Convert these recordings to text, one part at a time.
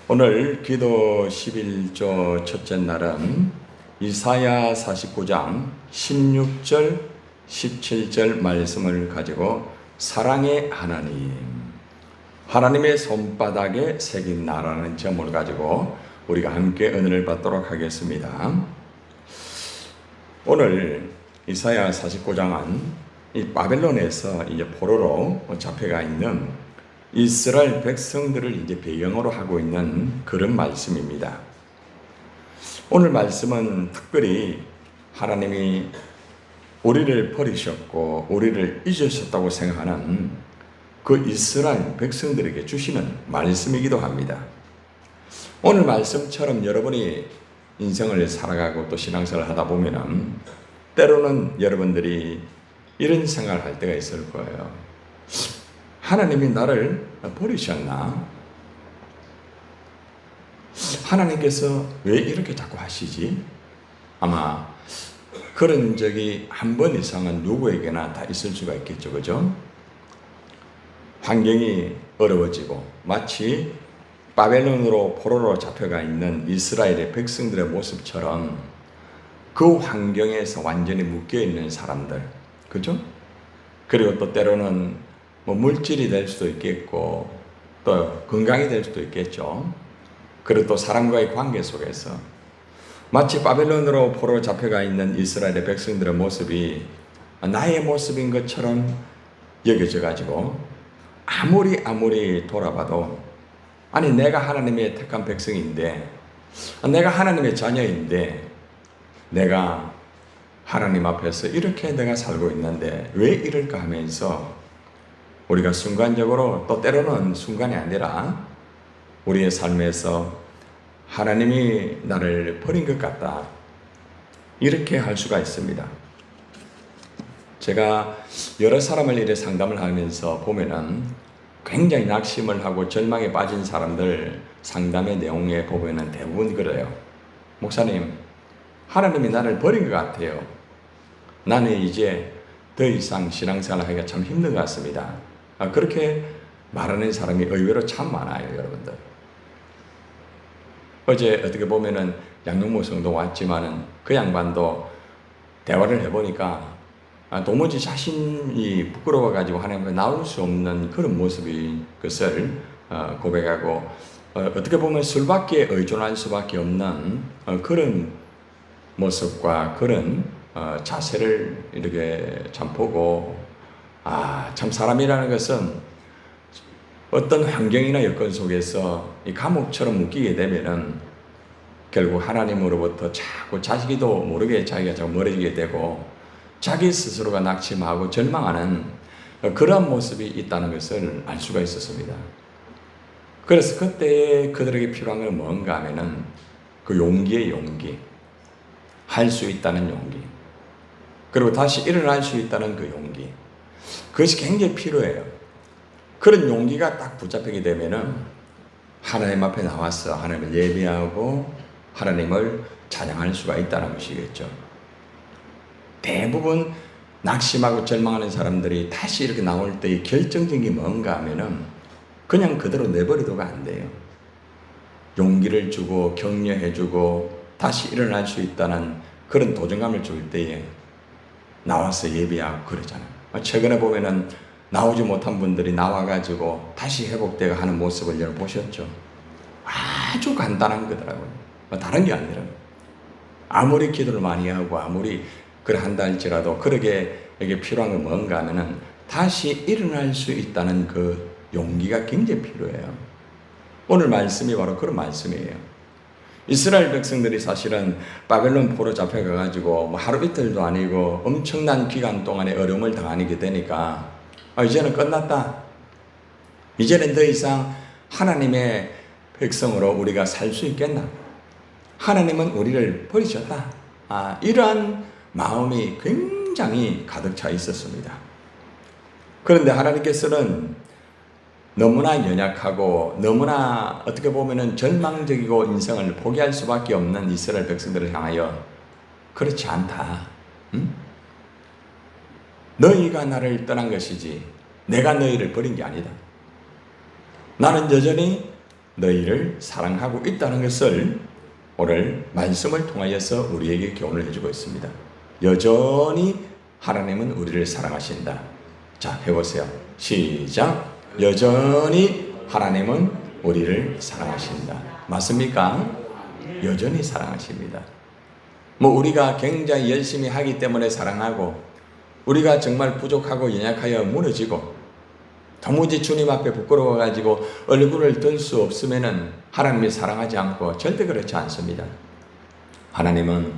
오늘 기도 11조 첫째 날은 이사야 49장 16절, 17절 말씀을 가지고 사랑의 하나님, 하나님의 손바닥에 새긴 나라는 제목을 가지고 우리가 함께 은혜를 받도록 하겠습니다. 오늘 이사야 49장은 이 바벨론에서 이제 포로로 잡혀가 있는 이스라엘 백성들을 이제 배경으로 하고 있는 그런 말씀입니다. 오늘 말씀은 특별히 하나님이 우리를 버리셨고 우리를 잊으셨다고 생각하는 그 이스라엘 백성들에게 주시는 말씀이기도 합니다. 오늘 말씀처럼 여러분이 인생을 살아가고 또 신앙생활을 하다 보면은 때로는 여러분들이 이런 생각을 할 때가 있을 거예요. 하나님이 나를 버리셨나? 하나님께서 왜 이렇게 자꾸 하시지? 아마 그런 적이 한 번 이상은 누구에게나 다 있을 수가 있겠죠, 그죠? 환경이 어려워지고 마치 바벨론으로 포로로 잡혀가 있는 이스라엘의 백성들의 모습처럼 그 환경에서 완전히 묶여 있는 사람들, 그죠? 그리고 또 때로는 물질이 될 수도 있겠고 또 건강이 될 수도 있겠죠. 그리고 또 사람과의 관계 속에서 마치 바벨론으로 포로 잡혀가 있는 이스라엘의 백성들의 모습이 나의 모습인 것처럼 여겨져 가지고 아무리 돌아봐도 아니 내가 하나님의 택한 백성인데 내가 하나님의 자녀인데 내가 하나님 앞에서 이렇게 내가 살고 있는데 왜 이럴까 하면서 우리가 순간적으로 또 때로는 순간이 아니라 우리의 삶에서 하나님이 나를 버린 것 같다 이렇게 할 수가 있습니다. 제가 여러 사람을 이렇게 상담을 하면서 보면은 굉장히 낙심을 하고 절망에 빠진 사람들 상담의 내용에 보면은 대부분 그래요. 목사님, 하나님이 나를 버린 것 같아요. 나는 이제 더 이상 신앙생활 하기가 참 힘든 것 같습니다. 그렇게 말하는 사람이 의외로 참 많아요, 여러분들. 어제 어떻게 보면은 양용모 성도 왔지만은 그 양반도 대화를 해보니까 도무지 자신이 부끄러워가지고 하나님 앞에 나올 수 없는 그런 모습인 것을 고백하고 어떻게 보면 술밖에 의존할 수밖에 없는 그런 모습과 그런 자세를 이렇게 참 보고 참 사람이라는 것은 어떤 환경이나 여건 속에서 이 감옥처럼 묶이게 되면은 결국 하나님으로부터 자꾸 자기도 모르게 자기가 자꾸 멀어지게 되고 자기 스스로가 낙심하고 절망하는 그런 모습이 있다는 것을 알 수가 있었습니다. 그래서 그때 그들에게 필요한 건 뭔가 하면은 그 용기의 용기, 할 수 있다는 용기, 그리고 다시 일어날 수 있다는 그 용기, 그것이 굉장히 필요해요. 그런 용기가 딱 붙잡히게 되면은 하나님 앞에 나와서 하나님을 예배하고 하나님을 찬양할 수가 있다는 것이겠죠. 대부분 낙심하고 절망하는 사람들이 다시 이렇게 나올 때의 결정적인 게 뭔가 하면은 그냥 그대로 내버려둬가 안 돼요. 용기를 주고 격려해주고 다시 일어날 수 있다는 그런 도전감을 줄 때에 나와서 예배하고 그러잖아요. 최근에 보면은 나오지 못한 분들이 나와가지고 다시 회복되어 하는 모습을 여러분 보셨죠? 아주 간단한 거더라고요. 다른 게 아니라 아무리 기도를 많이 하고 아무리 그래 한다 할지라도 그러게 이게 필요한 건 뭔가 하면은 다시 일어날 수 있다는 그 용기가 굉장히 필요해요. 오늘 말씀이 바로 그런 말씀이에요. 이스라엘 백성들이 사실은 바벨론 포로 잡혀가가지고 하루 이틀도 아니고 엄청난 기간 동안의 어려움을 당하게 되니까 이제는 끝났다. 이제는 더 이상 하나님의 백성으로 우리가 살 수 있겠나? 하나님은 우리를 버리셨다. 이러한 마음이 굉장히 가득 차 있었습니다. 그런데 하나님께서는 너무나 연약하고 너무나 어떻게 보면은 절망적이고 인생을 포기할 수밖에 없는 이스라엘 백성들을 향하여 그렇지 않다. 너희가 나를 떠난 것이지 내가 너희를 버린 게 아니다. 나는 여전히 너희를 사랑하고 있다는 것을 오늘 말씀을 통하여서 우리에게 교훈을 해주고 있습니다. 여전히 하나님은 우리를 사랑하신다. 자, 해보세요. 시작. 여전히 하나님은 우리를 사랑하신다. 맞습니까? 여전히 사랑하십니다. 우리가 굉장히 열심히 하기 때문에 사랑하고, 우리가 정말 부족하고 연약하여 무너지고, 도무지 주님 앞에 부끄러워가지고 얼굴을 들 수 없으면은 하나님이 사랑하지 않고 절대 그렇지 않습니다. 하나님은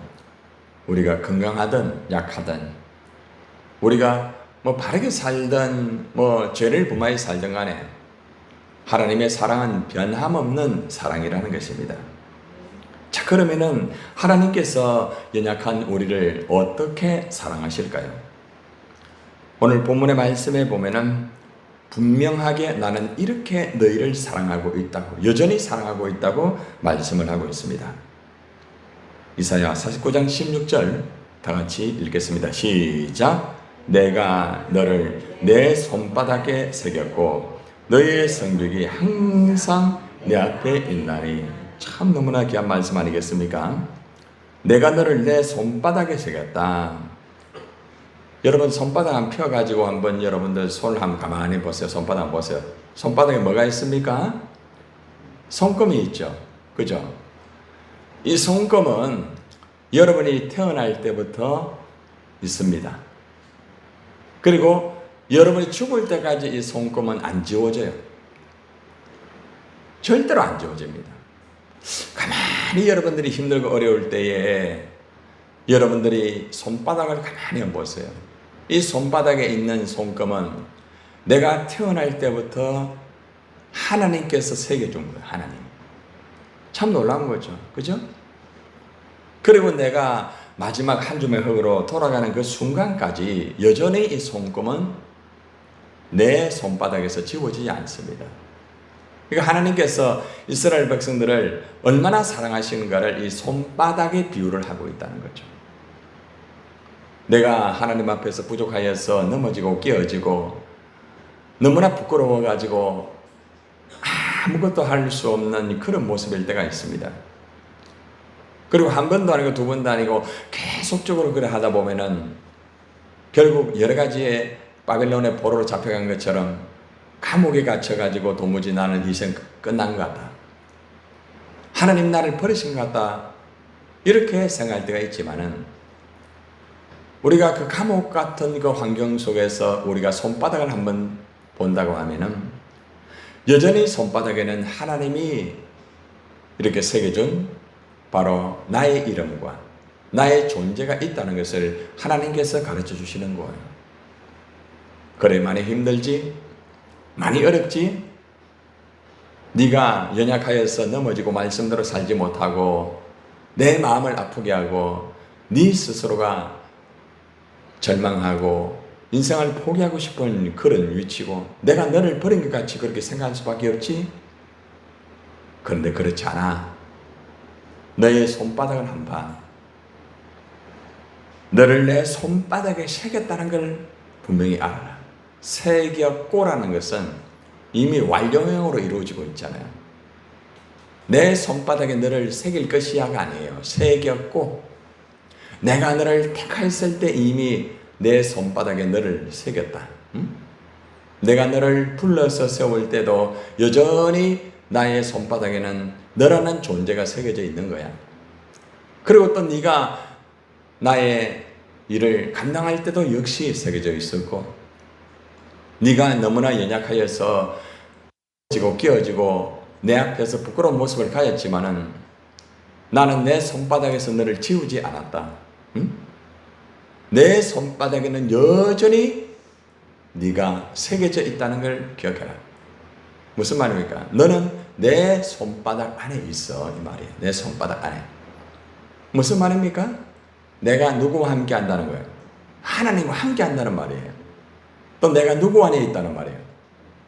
우리가 건강하든 약하든, 우리가 바르게 살든 죄를 범하여 살든 간에 하나님의 사랑은 변함없는 사랑이라는 것입니다. 자, 그러면은 하나님께서 연약한 우리를 어떻게 사랑하실까요? 오늘 본문의 말씀에 보면은 분명하게 나는 이렇게 너희를 사랑하고 있다고, 여전히 사랑하고 있다고 말씀을 하고 있습니다. 이사야 49장 16절 다 같이 읽겠습니다. 시작. 내가 너를 내 손바닥에 새겼고 너희의 성벽이 항상 내 앞에 있나니. 참 너무나 귀한 말씀 아니겠습니까? 내가 너를 내 손바닥에 새겼다. 여러분, 손바닥 한번 펴가지고 한번 여러분들 손을 한번 가만히 보세요. 손바닥 한번 보세요. 손바닥에 뭐가 있습니까? 손금이 있죠. 그죠? 이 손금은 여러분이 태어날 때부터 있습니다. 그리고 여러분이 죽을 때까지 이 손금은 안 지워져요. 절대로 안 지워집니다. 가만히 여러분들이 힘들고 어려울 때에 여러분들이 손바닥을 가만히 보세요. 이 손바닥에 있는 손금은 내가 태어날 때부터 하나님께서 새겨준 거예요. 하나님. 참 놀라운 거죠. 그죠? 그리고 내가 마지막 한 줌의 흙으로 돌아가는 그 순간까지 여전히 이 손금은 내 손바닥에서 지워지지 않습니다. 그러니까 하나님께서 이스라엘 백성들을 얼마나 사랑하시는가를 이 손바닥에 비유를 하고 있다는 거죠. 내가 하나님 앞에서 부족하여서 넘어지고 깨어지고 너무나 부끄러워가지고 아무것도 할 수 없는 그런 모습일 때가 있습니다. 그리고 한 번도 아니고 두 번도 아니고 계속적으로 그래 하다 보면은 결국 여러 가지의 바벨론의 포로로 잡혀간 것처럼 감옥에 갇혀가지고 도무지 나는 인생 끝난 것 같다. 하나님 나를 버리신 것 같다. 이렇게 생각할 때가 있지만은 우리가 그 감옥 같은 그 환경 속에서 우리가 손바닥을 한번 본다고 하면은 여전히 손바닥에는 하나님이 이렇게 새겨준 바로 나의 이름과 나의 존재가 있다는 것을 하나님께서 가르쳐 주시는 거예요. 그래, 많이 힘들지? 많이 어렵지? 네가 연약하여서 넘어지고 말씀대로 살지 못하고 내 마음을 아프게 하고 네 스스로가 절망하고 인생을 포기하고 싶은 그런 위치고 내가 너를 버린 것 같이 그렇게 생각할 수밖에 없지? 그런데 그렇지 않아. 너의 손바닥을 한번 봐. 너를 내 손바닥에 새겼다는 걸 분명히 알아라. 새겼고라는 것은 이미 완료형으로 이루어지고 있잖아요. 내 손바닥에 너를 새길 것이야가 아니에요. 새겼고 내가 너를 택했을 때 이미 내 손바닥에 너를 새겼다. 내가 너를 불러서 세울 때도 여전히 나의 손바닥에는 너라는 존재가 새겨져 있는 거야. 그리고 또 네가 나의 일을 감당할 때도 역시 새겨져 있었고, 네가 너무나 연약하여서 지고 끼어지고 내 앞에서 부끄러운 모습을 가졌지만은 나는 내 손바닥에서 너를 지우지 않았다. 내 손바닥에는 여전히 네가 새겨져 있다는 걸 기억해라. 무슨 말입니까? 너는 내 손바닥 안에 있어, 이 말이에요. 내 손바닥 안에. 무슨 말입니까? 내가 누구와 함께 한다는 거예요. 하나님과 함께 한다는 말이에요. 또 내가 누구 안에 있다는 말이에요.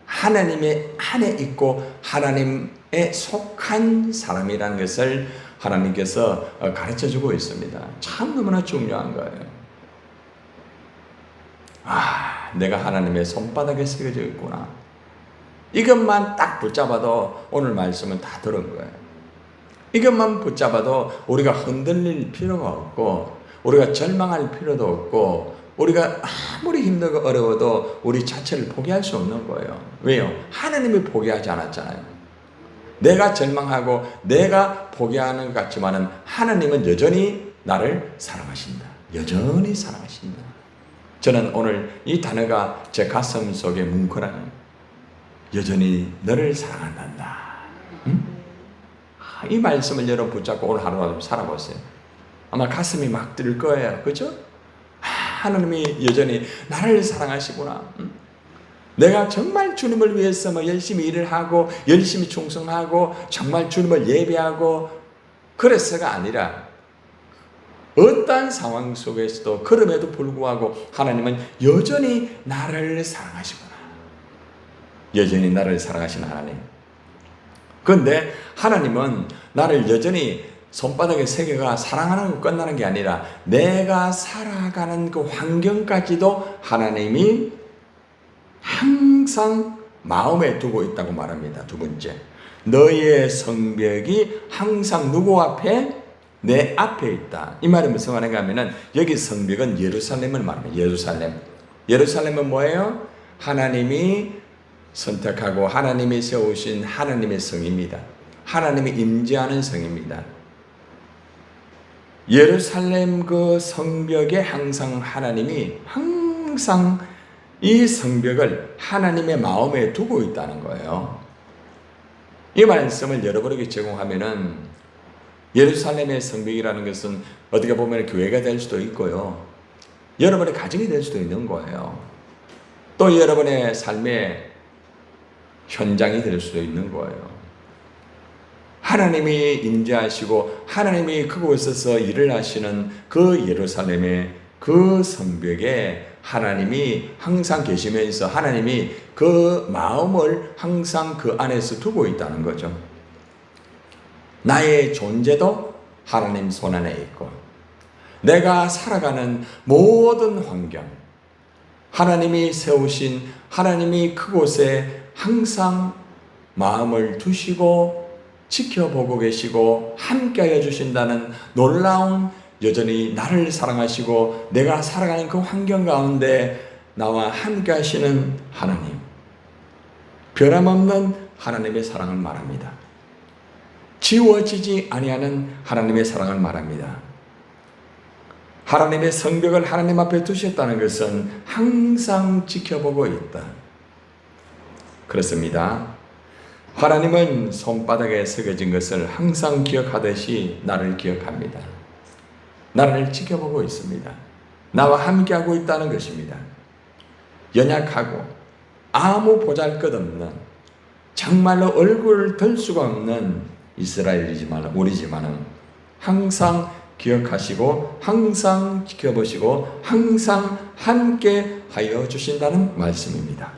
하나님의 안에 있고 하나님에 속한 사람이라는 것을 하나님께서 가르쳐주고 있습니다. 참 너무나 중요한 거예요. 내가 하나님의 손바닥에 새겨져 있구나. 이것만 딱 붙잡아도 오늘 말씀은 다 들은 거예요. 이것만 붙잡아도 우리가 흔들릴 필요가 없고, 우리가 절망할 필요도 없고, 우리가 아무리 힘들고 어려워도 우리 자체를 포기할 수 없는 거예요. 왜요? 하나님이 포기하지 않았잖아요. 내가 절망하고 내가 포기하는 것 같지만은 하나님은 여전히 나를 사랑하신다. 여전히 사랑하신다. 저는 오늘 이 단어가 제 가슴 속에 뭉클하는, 여전히 너를 사랑한단다. 응? 이 말씀을 여러분 붙잡고 오늘 하루라도 살아보세요. 아마 가슴이 막 뛸 거예요. 그죠? 하나님이 여전히 나를 사랑하시구나. 응? 내가 정말 주님을 위해서 열심히 일을 하고 열심히 충성하고 정말 주님을 예배하고 그래서가 아니라 어떠한 상황 속에서도 그럼에도 불구하고 하나님은 여전히 나를 사랑하시구나. 여전히 나를 사랑하시는 하나님. 그런데 하나님은 나를 여전히 손바닥에 세 개가 사랑하는 거 끝나는 게 아니라 내가 살아가는 그 환경까지도 하나님이 항상 마음에 두고 있다고 말합니다. 두 번째, 너희의 성벽이 항상 누구 앞에? 내 앞에 있다. 이 말이 무슨 말인가 하면은 여기 성벽은 예루살렘을 말합니다. 예루살렘. 예루살렘은 뭐예요? 하나님이 선택하고 하나님이 세우신 하나님의 성입니다. 하나님이 임재하는 성입니다. 예루살렘 그 성벽에 항상 하나님이 항상 이 성벽을 하나님의 마음에 두고 있다는 거예요. 이 말씀을 여러분에게 제공하면은 예루살렘의 성벽이라는 것은 어떻게 보면 교회가 될 수도 있고요. 여러분의 가정이 될 수도 있는 거예요. 또 여러분의 삶의 현장이 될 수도 있는 거예요. 하나님이 임재하시고 하나님이 그곳에서 일을 하시는 그 예루살렘의 그 성벽에 하나님이 항상 계시면서 하나님이 그 마음을 항상 그 안에서 두고 있다는 거죠. 나의 존재도 하나님 손 안에 있고 내가 살아가는 모든 환경, 하나님이 세우신 하나님이 그곳에 항상 마음을 두시고 지켜보고 계시고 함께하여 주신다는 놀라운, 여전히 나를 사랑하시고 내가 살아가는 그 환경 가운데 나와 함께 하시는 하나님, 변함없는 하나님의 사랑을 말합니다. 지워지지 아니하는 하나님의 사랑을 말합니다. 하나님의 성벽을 하나님 앞에 두셨다는 것은 항상 지켜보고 있다. 그렇습니다. 하나님은 손바닥에 새겨진 것을 항상 기억하듯이 나를 기억합니다. 나를 지켜보고 있습니다. 나와 함께하고 있다는 것입니다. 연약하고 아무 보잘것없는, 정말로 얼굴을 들 수가 없는 이스라엘이지만 우리지만은 항상 기억하시고 항상 지켜보시고 항상 함께 하여 주신다는 말씀입니다.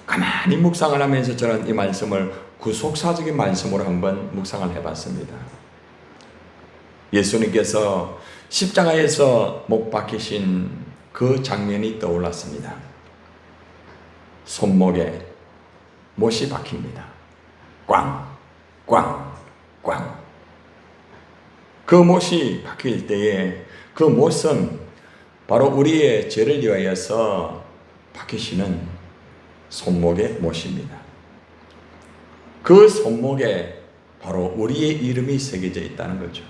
가만히 묵상을 하면서 저는 이 말씀을 구속사적인 말씀으로 한번 묵상을 해봤습니다. 예수님께서 십자가에서 못 박히신 그 장면이 떠올랐습니다. 손목에 못이 박힙니다. 꽝, 꽝, 꽝. 그 못이 박힐 때에 그 못은 바로 우리의 죄를 위하여서 박히시는 손목의 못입니다. 그 손목에 바로 우리의 이름이 새겨져 있다는 거죠.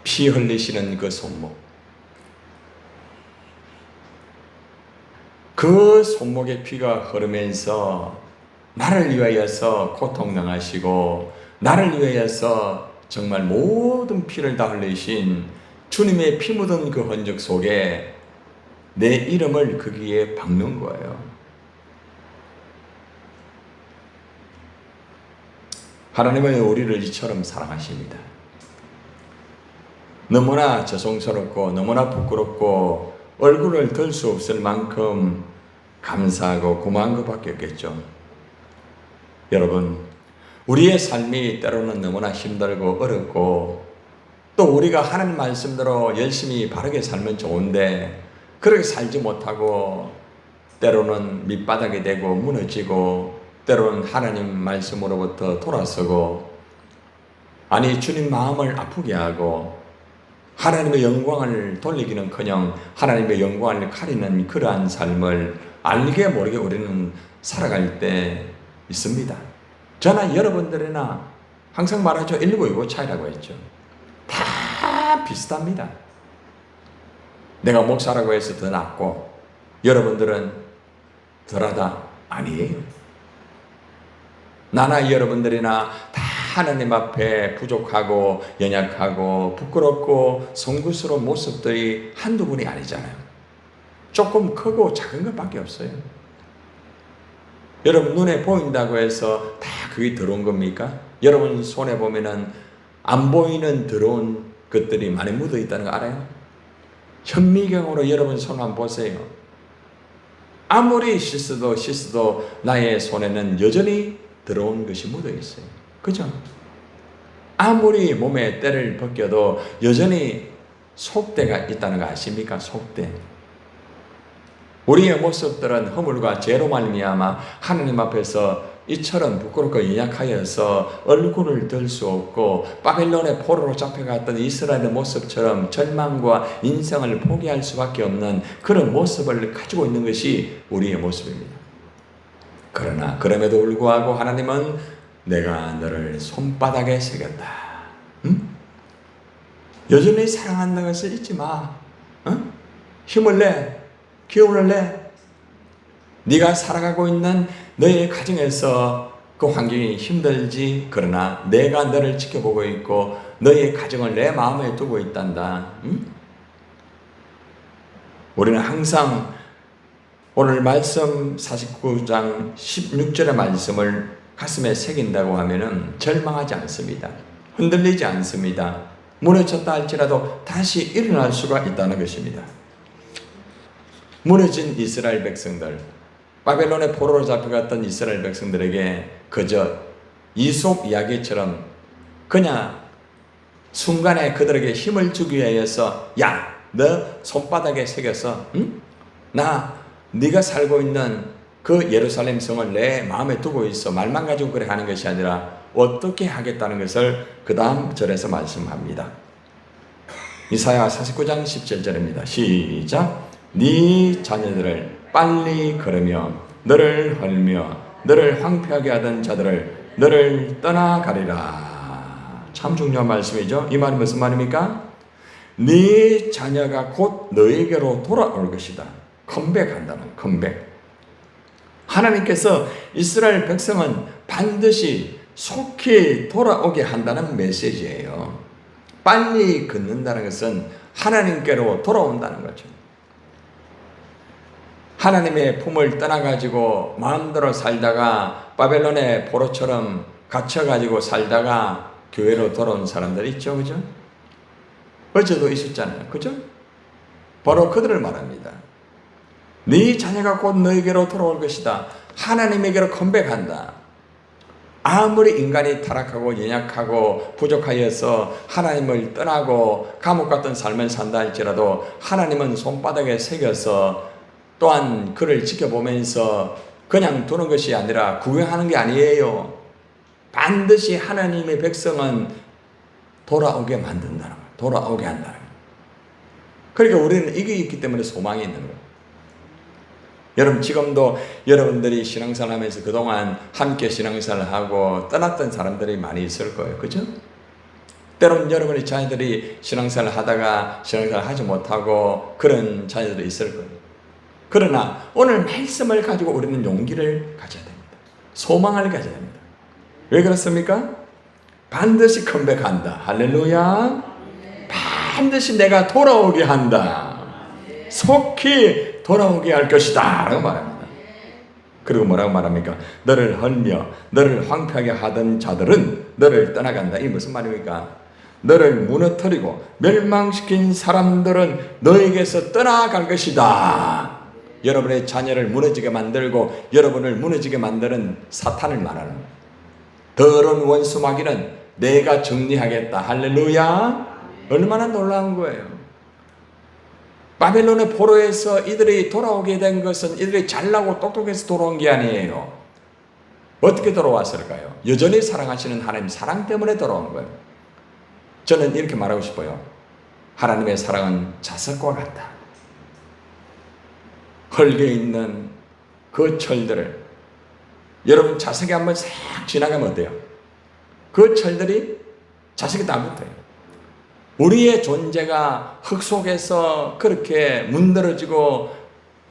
피 흘리시는 그 손목. 그 손목에 피가 흐르면서 나를 위하여서 고통당하시고 나를 위하여서 정말 모든 피를 다 흘리신 주님의 피 묻은 그 흔적 속에 내 이름을 거기에 박는 거예요. 하나님은 우리를 이처럼 사랑하십니다. 너무나 죄송스럽고 너무나 부끄럽고 얼굴을 들 수 없을 만큼 감사하고 고마운 것밖에 없겠죠. 여러분, 우리의 삶이 때로는 너무나 힘들고 어렵고 또 우리가 하나님 말씀대로 열심히 바르게 살면 좋은데 그렇게 살지 못하고 때로는 밑바닥이 되고 무너지고 때로는 하나님 말씀으로부터 돌아서고 아니 주님 마음을 아프게 하고 하나님의 영광을 돌리기는커녕 하나님의 영광을 가리는 그러한 삶을 알게 모르게 우리는 살아갈 때 있습니다. 저나 여러분들이나 항상 말하죠. 1929 차이라고 했죠. 다 비슷합니다. 내가 목사라고 해서 더 낫고 여러분들은 덜하다? 아니에요. 나나 여러분들이나 다 하나님 앞에 부족하고 연약하고 부끄럽고 송구스러운 모습들이 한두 분이 아니잖아요. 조금 크고 작은 것밖에 없어요. 여러분 눈에 보인다고 해서 다 그게 더러운 겁니까? 여러분 손에 보면은 안 보이는 더러운 것들이 많이 묻어 있다는 거 알아요? 현미경으로 여러분 손 한번 보세요. 아무리 씻어도 나의 손에는 여전히 더러운 것이 묻어 있어요. 그죠? 아무리 몸에 때를 벗겨도 여전히 속때가 있다는 거 아십니까? 속때. 우리의 모습들은 허물과 죄로 말미암아 하나님 앞에서 이처럼 부끄럽고 연약하여서 얼굴을 들 수 없고 바벨론의 포로로 잡혀갔던 이스라엘의 모습처럼 절망과 인생을 포기할 수밖에 없는 그런 모습을 가지고 있는 것이 우리의 모습입니다. 그러나 그럼에도 불구하고 하나님은 내가 너를 손바닥에 새겼다. 응? 여전히 사랑한다는 것을 잊지 마. 응? 힘을 내. 기운을 내. 네가 살아가고 있는 너의 가정에서 그 환경이 힘들지. 그러나 내가 너를 지켜보고 있고 너의 가정을 내 마음에 두고 있단다. 응? 우리는 항상 오늘 말씀 49장 16절의 말씀을 가슴에 새긴다고 하면은 절망하지 않습니다. 흔들리지 않습니다. 무너졌다 할지라도 다시 일어날 수가 있다는 것입니다. 무너진 이스라엘 백성들, 바벨론의 포로로 잡혀갔던 이스라엘 백성들에게 그저 이솝 이야기처럼 그냥 순간에 그들에게 힘을 주기 위해서 야, 너 손바닥에 새겨서 응? 네가 살고 있는 그 예루살렘 성을 내 마음에 두고 있어. 말만 가지고 그래 하는 것이 아니라 어떻게 하겠다는 것을 그 다음 절에서 말씀합니다. 이사야 49장 17절입니다. 시작. 네 자녀들을 빨리 걸으며 너를 헐며 너를 황폐하게 하던 자들을 너를 떠나가리라. 참 중요한 말씀이죠. 이 말이 무슨 말입니까? 네 자녀가 곧 너에게로 돌아올 것이다. 컴백한다는 컴백. 하나님께서 이스라엘 백성은 반드시 속히 돌아오게 한다는 메시지예요. 빨리 걷는다는 것은 하나님께로 돌아온다는 거죠. 하나님의 품을 떠나가지고 마음대로 살다가 바벨론의 포로처럼 갇혀가지고 살다가 교회로 돌아온 사람들 있죠. 그죠? 어제도 있었잖아요. 그죠? 바로 그들을 말합니다. 네 자녀가 곧 너에게로 돌아올 것이다. 하나님에게로 컴백한다. 아무리 인간이 타락하고 연약하고 부족하여서 하나님을 떠나고 감옥 같은 삶을 산다 할지라도 하나님은 손바닥에 새겨서 또한 그를 지켜보면서 그냥 두는 것이 아니라 구경하는 게 아니에요. 반드시 하나님의 백성은 돌아오게 만든다는 거예요. 돌아오게 한다는 거예요. 그러니까 우리는 이게 있기 때문에 소망이 있는 거예요. 여러분 지금도 여러분들이 신앙생활 하면서 그동안 함께 신앙생활을 하고 떠났던 사람들이 많이 있을 거예요. 그죠? 때론 여러분의 자녀들이 신앙생활을 하다가 신앙생활을 하지 못하고 그런 자녀들이 있을 거예요. 그러나 오늘 말씀을 가지고 우리는 용기를 가져야 됩니다. 소망을 가져야 됩니다. 왜 그렇습니까? 반드시 컴백한다. 할렐루야. 반드시 내가 돌아오게 한다. 속히 돌아오게 할 것이다 라고 말합니다. 그리고 뭐라고 말합니까? 너를 헐며 너를 황폐하게 하던 자들은 너를 떠나간다. 이게 무슨 말입니까? 너를 무너뜨리고 멸망시킨 사람들은 너에게서 떠나갈 것이다. 여러분의 자녀를 무너지게 만들고 여러분을 무너지게 만드는 사탄을 말하는 거예요. 더러운 원수 마귀는 내가 정리하겠다. 할렐루야. 얼마나 놀라운 거예요. 바벨론의 포로에서 이들이 돌아오게 된 것은 이들이 잘나고 똑똑해서 돌아온 게 아니에요. 어떻게 돌아왔을까요? 여전히 사랑하시는 하나님 사랑 때문에 돌아온 거예요. 저는 이렇게 말하고 싶어요. 하나님의 사랑은 자석과 같다. 헐게 있는 그 철들을 여러분 자석에 한번 싹 지나가면 어때요? 그 철들이 자석에 다 붙어요. 우리의 존재가 흙 속에서 그렇게 문드러지고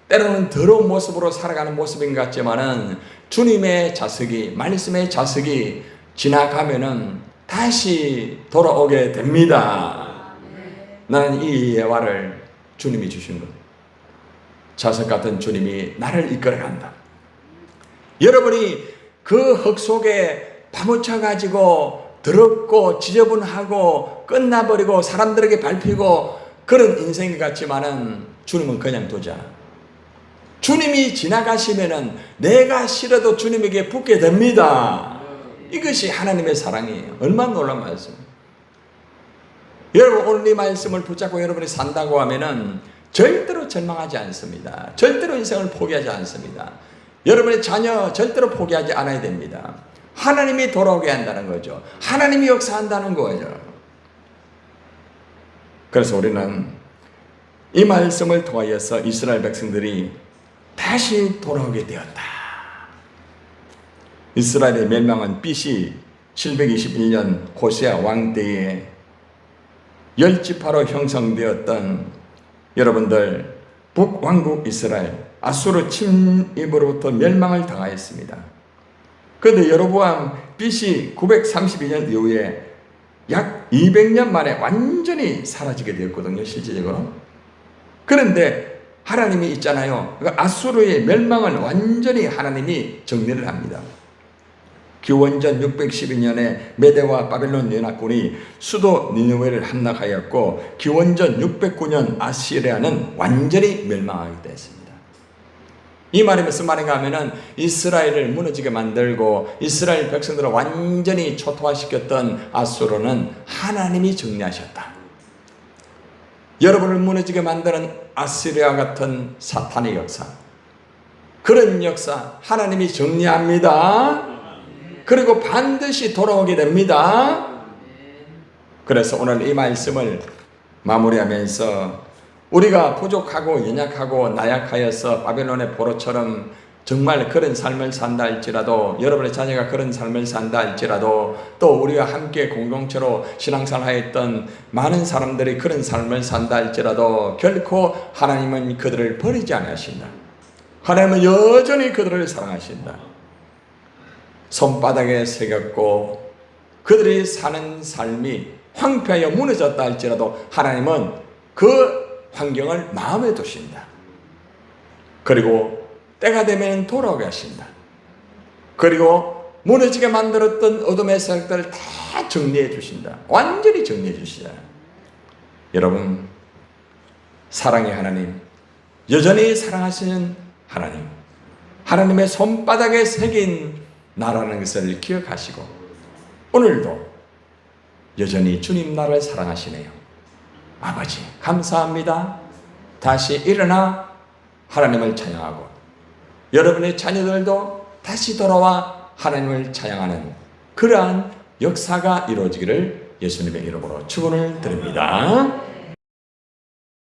때로는 더러운 모습으로 살아가는 모습인 것 같지만은 주님의 자석이, 말씀의 자석이 지나가면은 다시 돌아오게 됩니다. 나는 이 예화를 주님이 주신 거예요. 자석 같은 주님이 나를 이끌어간다. 여러분이 그 흙 속에 파묻혀 가지고 더럽고 지저분하고 끝나버리고 사람들에게 밟히고 그런 인생 같지만은 주님은 그냥 두지 않아. 주님이 지나가시면은 내가 싫어도 주님에게 붙게 됩니다. 이것이 하나님의 사랑이에요. 얼마나 놀라운 말씀이에요. 여러분 오늘 이 말씀을 붙잡고 여러분이 산다고 하면은 절대로 절망하지 않습니다. 절대로 인생을 포기하지 않습니다. 여러분의 자녀 절대로 포기하지 않아야 됩니다. 하나님이 돌아오게 한다는 거죠. 하나님이 역사한다는 거죠. 그래서 우리는 이 말씀을 통하여서 이스라엘 백성들이 다시 돌아오게 되었다. 이스라엘의 멸망은 BC 721년 호세아 왕 때에 열지파로 형성되었던 여러분들 북왕국 이스라엘 아수르 침입으로부터 멸망을 당하였습니다. 그런데 여로보암 BC 932년 이후에 약 200년 만에 완전히 사라지게 되었거든요, 실제적으로. 그런데 하나님이 있잖아요. 아수르의 멸망을 완전히 하나님이 정리를 합니다. 기원전 612년에 메대와 바벨론 연합군이 수도 니느웨를 함락하였고 기원전 609년 아시리아는 완전히 멸망하게 되었습니다. 이 말이 무슨 말인가 하면은 이스라엘을 무너지게 만들고 이스라엘 백성들을 완전히 초토화시켰던 아수르는 하나님이 정리하셨다. 여러분을 무너지게 만드는 아시리아 같은 사탄의 역사, 그런 역사 하나님이 정리합니다. 그리고 반드시 돌아오게 됩니다. 그래서 오늘 이 말씀을 마무리하면서 우리가 부족하고 연약하고 나약하여서 바벨론의 포로처럼 정말 그런 삶을 산다 할지라도, 여러분의 자녀가 그런 삶을 산다 할지라도, 또 우리가 함께 공동체로 신앙생활 하였던 많은 사람들이 그런 삶을 산다 할지라도 결코 하나님은 그들을 버리지 않으신다. 하나님은 여전히 그들을 사랑하신다. 손바닥에 새겼고 그들이 사는 삶이 황폐하여 무너졌다 할지라도 하나님은 그 환경을 마음에 두신다. 그리고 때가 되면 돌아오게 하신다. 그리고 무너지게 만들었던 어둠의 세력들을 다 정리해 주신다. 완전히 정리해 주시다. 여러분, 사랑의 하나님, 여전히 사랑하시는 하나님, 하나님의 손바닥에 새긴 나라는 것을 기억하시고 오늘도 여전히 주님 나를 사랑하시네요. 아버지 감사합니다. 다시 일어나 하나님을 찬양하고 여러분의 자녀들도 다시 돌아와 하나님을 찬양하는 그러한 역사가 이루어지기를 예수님의 이름으로 축원을 드립니다.